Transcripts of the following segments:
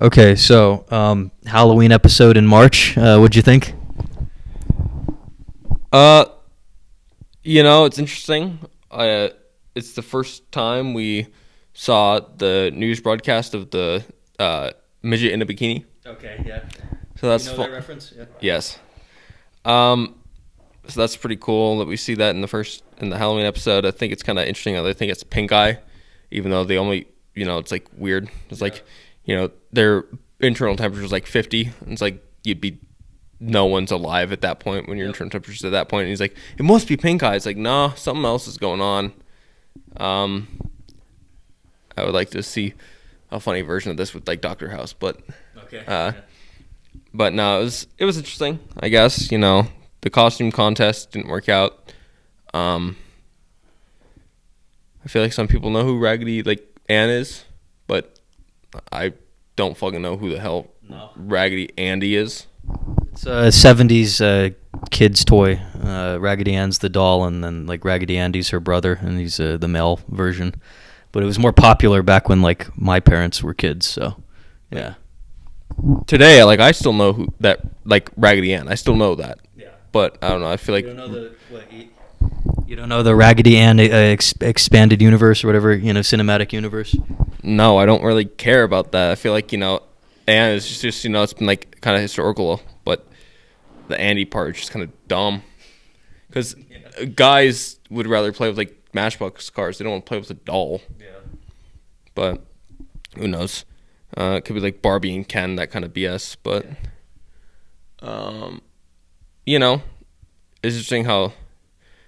Okay, so Halloween episode in March. What'd you think? Uh, it's interesting. It's the first time we saw the news broadcast of the midget in a bikini. Okay, yeah. So that's You know fun. that reference? Yeah. Yes. Um, so that's pretty cool that we see that in the Halloween episode. I think it's kind of interesting. I think it's pink eye, even though they only it's like weird. It's like their internal temperature is like 50. And it's like you'd be no one's alive at that point when your internal temperature's at that point. And he's like, it must be pink eye. It's like, no, something else is going on. I would like to see a funny version of this with like Doctor House, but Okay. but no, it was interesting. I guess the costume contest didn't work out. I feel like some people know who Raggedy Ann is, but I don't fucking know who the hell Raggedy Andy is. It's a 70s kid's toy. Raggedy Ann's the doll, and then like Raggedy Andy's her brother, and he's the male version. But it was more popular back when like my parents were kids. So, yeah. Today, I still know who that Raggedy Ann. I still know that. Yeah. But I don't know. I feel like You don't know the Raggedy Ann expanded universe or whatever, cinematic universe? no, I don't really care about that. I feel like Ann is just it's been like kind of historical, but the Andy part is just kind of dumb. Because guys would rather play with like Matchbox cars. They don't want to play with a doll. Yeah. But who knows? It could be like Barbie and Ken, that kind of BS. But it's interesting how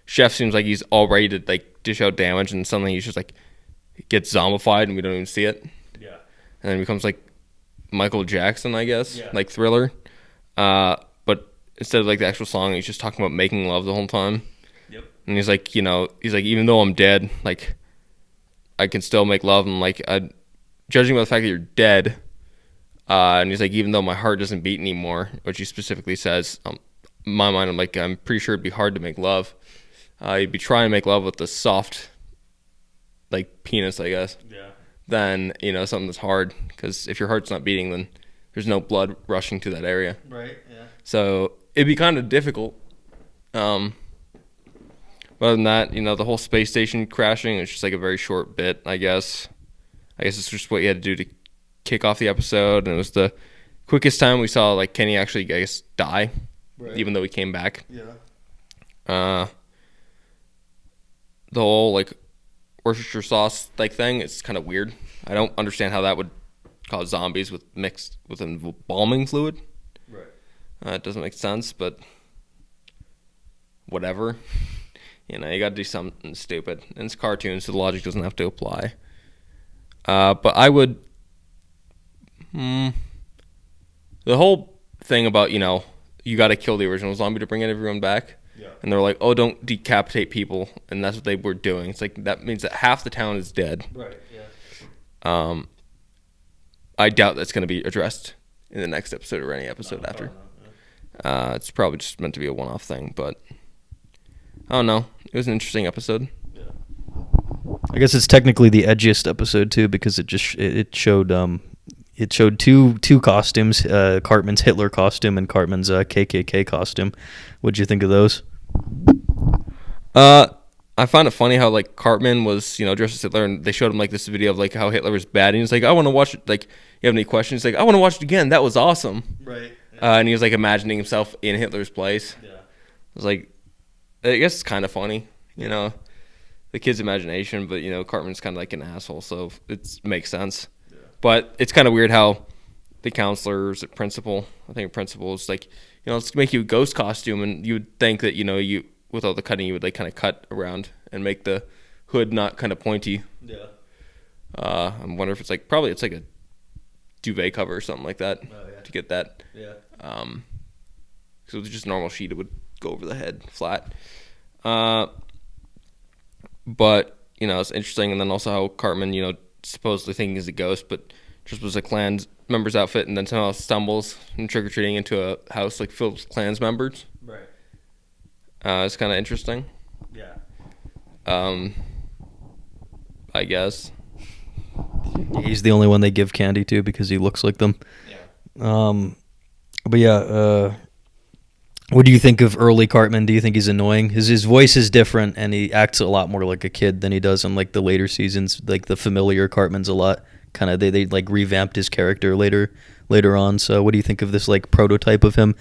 Chef seems like he's all ready to like dish out damage, and suddenly he's just like gets zombified, and we don't even see it. Yeah. And then becomes like Michael Jackson, I guess, Yeah. like Thriller. But instead of like the actual song, he's just talking about making love the whole time. Yep. And he's like, even though I'm dead, like I can still make love, and like judging by the fact that you're dead. And he's like, even though my heart doesn't beat anymore, which he specifically says, in my mind, I'm pretty sure it'd be hard to make love. You'd be trying to make love with the soft, like penis, I guess. Yeah. Than something that's hard, because if your heart's not beating, then there's no blood rushing to that area. Right. Yeah. So it'd be kind of difficult. But other than that, the whole space station crashing is just like a very short bit, I guess. I guess it's just what you had to do to kick off the episode, and it was the quickest time we saw like Kenny actually, I guess, die, Right. even though he came back. Yeah. The whole like Worcestershire sauce thing, it's kind of weird. I don't understand how that would cause zombies mixed with embalming fluid. Right. It doesn't make sense, but whatever. You got to do something stupid. And it's cartoons, so the logic doesn't have to apply. But I would... the whole thing about, you got to kill the original zombie to bring everyone back. Yeah. And they're like, oh, don't decapitate people. And that's what they were doing. It's like, that means that half the town is dead. Right. Yeah. I doubt that's going to be addressed in the next episode or any episode after. It's probably just meant to be a one-off thing, but I don't know. It was an interesting episode. Yeah. I guess it's technically the edgiest episode too, because it showed two costumes, Cartman's Hitler costume and Cartman's KKK costume. What'd you think of those? I find it funny how like Cartman was dressed as Hitler, and they showed him like this video of like how Hitler was bad, and he's like, I want to watch it. Like, you have any questions? He's like, I want to watch it again. That was awesome. Right. And he was like imagining himself in Hitler's place. Yeah. I was like, I guess it's kind of funny, the kid's imagination, but Cartman's kind of like an asshole, so it makes sense. Yeah. But it's kind of weird how the counselors at principal, I think principal is like, let's make you a ghost costume, and you would think that you with all the cutting you would like kind of cut around and make the hood not kind of pointy. Yeah. I wonder if it's like a duvet cover or something like that to get that. Yeah. So it's just a normal sheet, it would go over the head flat. But it's interesting, and then also how Cartman supposedly thinking he's a ghost, but just was a Klan member's outfit, and then somehow stumbles and trick or treating into a house like filled with Klan's members. Right. It's kind of interesting. Yeah. I guess. Did He's the only one they give candy to because he looks like them. Yeah. But yeah, what do you think of early Cartman? Do you think he's annoying? His voice is different, and he acts a lot more like a kid than he does in like the later seasons. Like the familiar Cartman's a lot kind of they like revamped his character later on. So what do you think of this like prototype of him?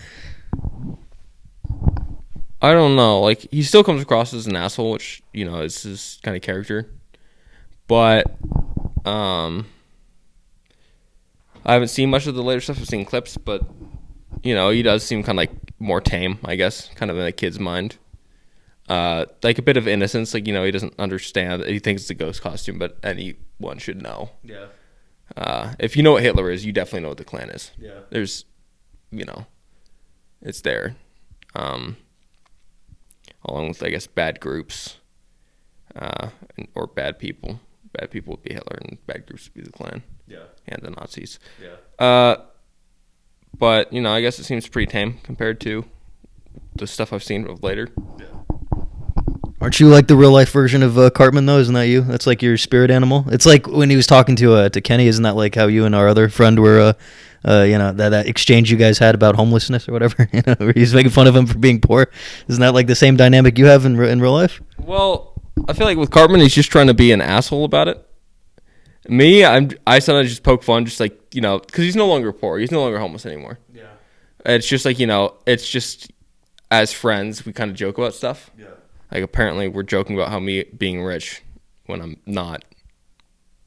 I don't know. Like, he still comes across as an asshole, which, you know, is his kind of character. But I haven't seen much of the later stuff. I've seen clips, but, you know, he does seem kind of like more tame, I guess, kind of in a kid's mind. Like a bit of innocence. Like, you know, he doesn't understand. He thinks it's a ghost costume, but anyone should know. Yeah. If you know what Hitler is, you definitely know what the Klan is. Yeah. There's, you know, it's there. Along with, I guess, bad groups or bad people. Bad people would be Hitler, and bad groups would be the Klan. Yeah. And the Nazis. Yeah. But, you know, I guess it seems pretty tame compared to the stuff I've seen of later. Yeah. Aren't you like the real life version of Cartman though? Isn't that you? That's like your spirit animal. It's like when he was talking to Kenny. Isn't that like how you and our other friend were? You know, that exchange you guys had about homelessness or whatever. You know, where he's making fun of him for being poor. Isn't that like the same dynamic you have in real life? Well, I feel like with Cartman, he's just trying to be an asshole about it. Me, I sometimes just poke fun, just like, you know, because he's no longer poor. He's no longer homeless anymore. Yeah. It's just like, you know, it's just as friends, we kind of joke about stuff. Yeah. Like, apparently we're joking about how me being rich when I'm not.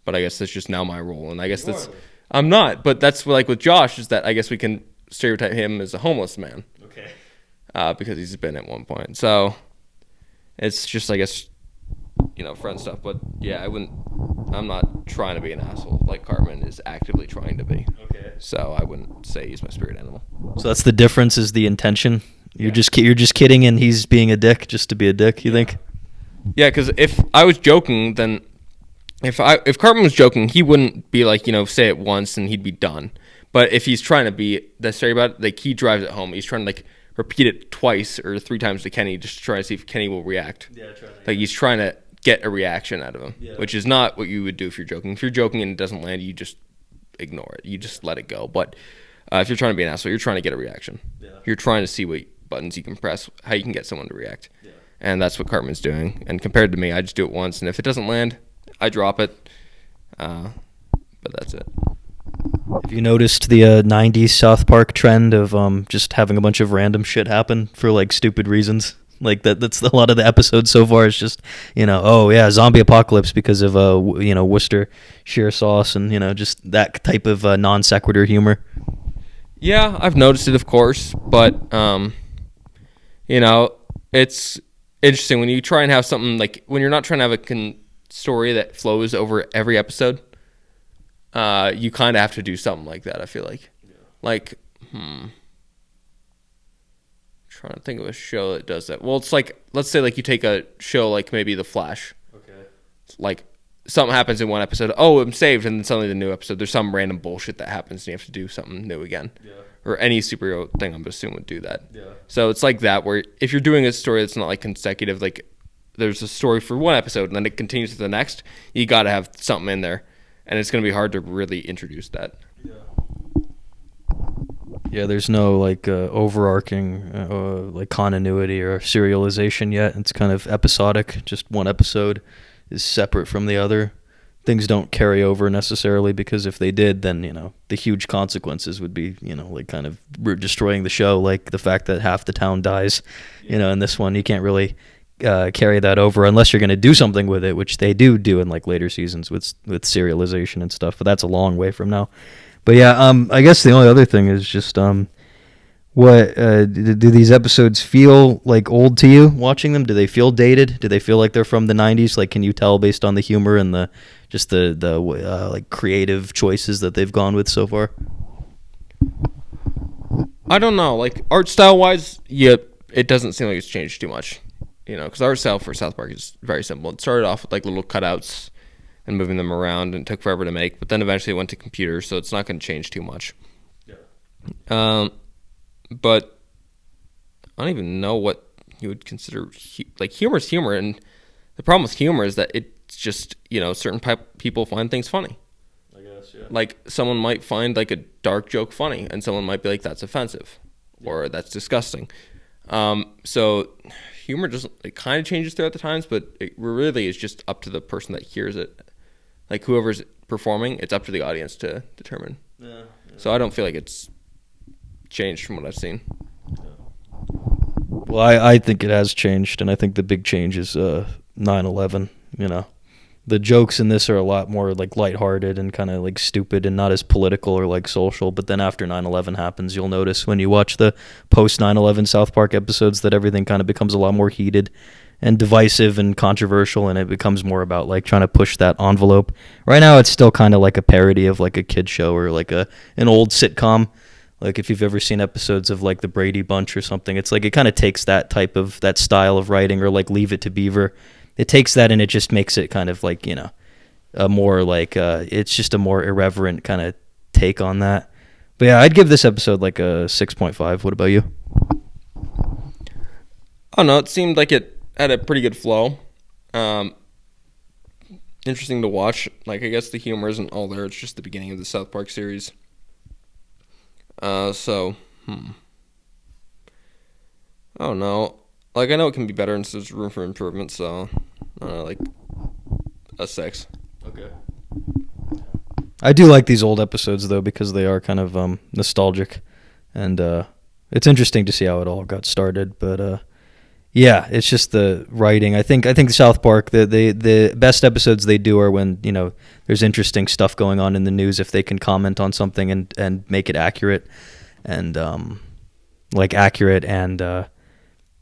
But I guess that's just now my role. And I guess I'm not. But that's like with Josh, is that I guess we can stereotype him as a homeless man. Okay. Because he's been at one point. So it's just, I guess, you know, friend stuff. But yeah, I'm not trying to be an asshole like Cartman is actively trying to be. Okay. So I wouldn't say he's my spirit animal. So that's the difference, is the intention. You're just kidding, and he's being a dick just to be a dick. You think? Yeah, because if I was joking, then if Cartman was joking, he wouldn't be like, you know, say it once and he'd be done. But if he's trying to be that sorry about it, like he drives it home. He's trying to like repeat it twice or 3 times to Kenny just to try to see if Kenny will react. Yeah, like he's trying to get a reaction out of him, which is not what you would do if you're joking. If you're joking and it doesn't land, you just ignore it. You just let it go. But if you're trying to be an asshole, you're trying to get a reaction. Yeah. You're trying to see what buttons you can press, how you can get someone to react. Yeah. And that's what Cartman's doing. And compared to me, I just do it once, and if it doesn't land, I drop it. But that's it. Have you noticed the 90s South Park trend of just having a bunch of random shit happen for like stupid reasons? Like that's a lot of the episodes so far. Is just, you know, oh yeah, zombie apocalypse because of you know, Worcestershire sauce, and you know, just that type of non sequitur humor. Yeah, I've noticed it, of course, but you know, it's interesting when you try and have something like when you're not trying to have a story that flows over every episode. You kind of have to do something like that. I feel like, like, trying to think of a show that does that. Well, it's like, let's say like you take a show like maybe The Flash. Okay. Like something happens in one episode. Oh, I'm saved, and then suddenly the new episode, there's some random bullshit that happens, and you have to do something new again. Yeah. Or any superhero thing, I'm assuming, would do that. Yeah. So it's like that, where if you're doing a story that's not like consecutive, like there's a story for one episode and then it continues to the next, you got to have something in there, and it's going to be hard to really introduce that. Yeah. Yeah, there's no like overarching like continuity or serialization yet. It's kind of episodic. Just one episode is separate from the other. Things don't carry over necessarily, because if they did, then, you know, the huge consequences would be, you know, like kind of destroying the show, like the fact that half the town dies. You know, in this one, you can't really carry that over unless you're going to do something with it, which they do in like later seasons with serialization and stuff. But that's a long way from now. But yeah, I guess the only other thing is just what do these episodes feel like old to you watching them? Do they feel dated? Do they feel like they're from the 90s? Like, can you tell based on the humor and the like creative choices that they've gone with so far? I don't know. Like art style wise, yeah, it doesn't seem like it's changed too much. You know, because art style for South Park is very simple. It started off with like little cutouts and moving them around, and it took forever to make. But then eventually it went to computers, so it's not going to change too much. Yeah. But I don't even know what you would consider like humor is humor, and the problem with humor is that it's just, you know, certain people find things funny. guess, yeah. Like someone might find like a dark joke funny, and someone might be like, "That's offensive," or "That's disgusting." So humor just it kind of changes throughout the times, but it really is just up to the person that hears it. Like whoever's performing, it's up to the audience to determine. Yeah. So I don't feel like it's changed from what I've seen. Well, I think it has changed, and I think the big change is 9/11. You know, the jokes in this are a lot more like lighthearted and kind of like stupid and not as political or like social. But then after 9/11 happens, you'll notice when you watch the post 9/11 South Park episodes that everything kind of becomes a lot more heated and divisive and controversial, and it becomes more about like trying to push that envelope. Right now, it's still kind of like a parody of like a kid show or like an old sitcom. Like if you've ever seen episodes of like the Brady Bunch or something, it's like it kind of takes that style of writing, or like Leave It to Beaver. It takes that and it just makes it kind of like, you know, a more like it's just a more irreverent kind of take on that. But yeah, I'd give this episode like a 6.5. What about you? Oh no, it seemed like it had a pretty good flow. Interesting to watch. Like I guess the humor isn't all there. It's just the beginning of the South Park series. Oh no. Like I know it can be better and there's room for improvement, so I don't know, like a 6. Okay. I do like these old episodes though because they are kind of nostalgic, and it's interesting to see how it all got started. But yeah, it's just the writing. I think South Park the best episodes they do are when, you know, there's interesting stuff going on in the news, if they can comment on something and make it accurate and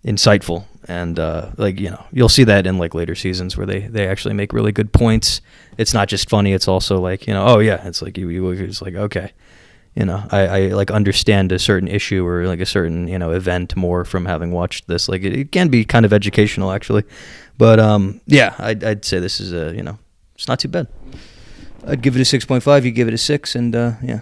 insightful, and like, you know, you'll see that in like later seasons where they actually make really good points. It's not just funny, it's also like, you know, oh yeah, it's like it's like, okay, you know, I like understand a certain issue or like a certain, you know, event more from having watched this. Like it can be kind of educational actually, but yeah, I'd say this is you know, it's not too bad. I'd give it a 6.5. You give it a 6, and yeah.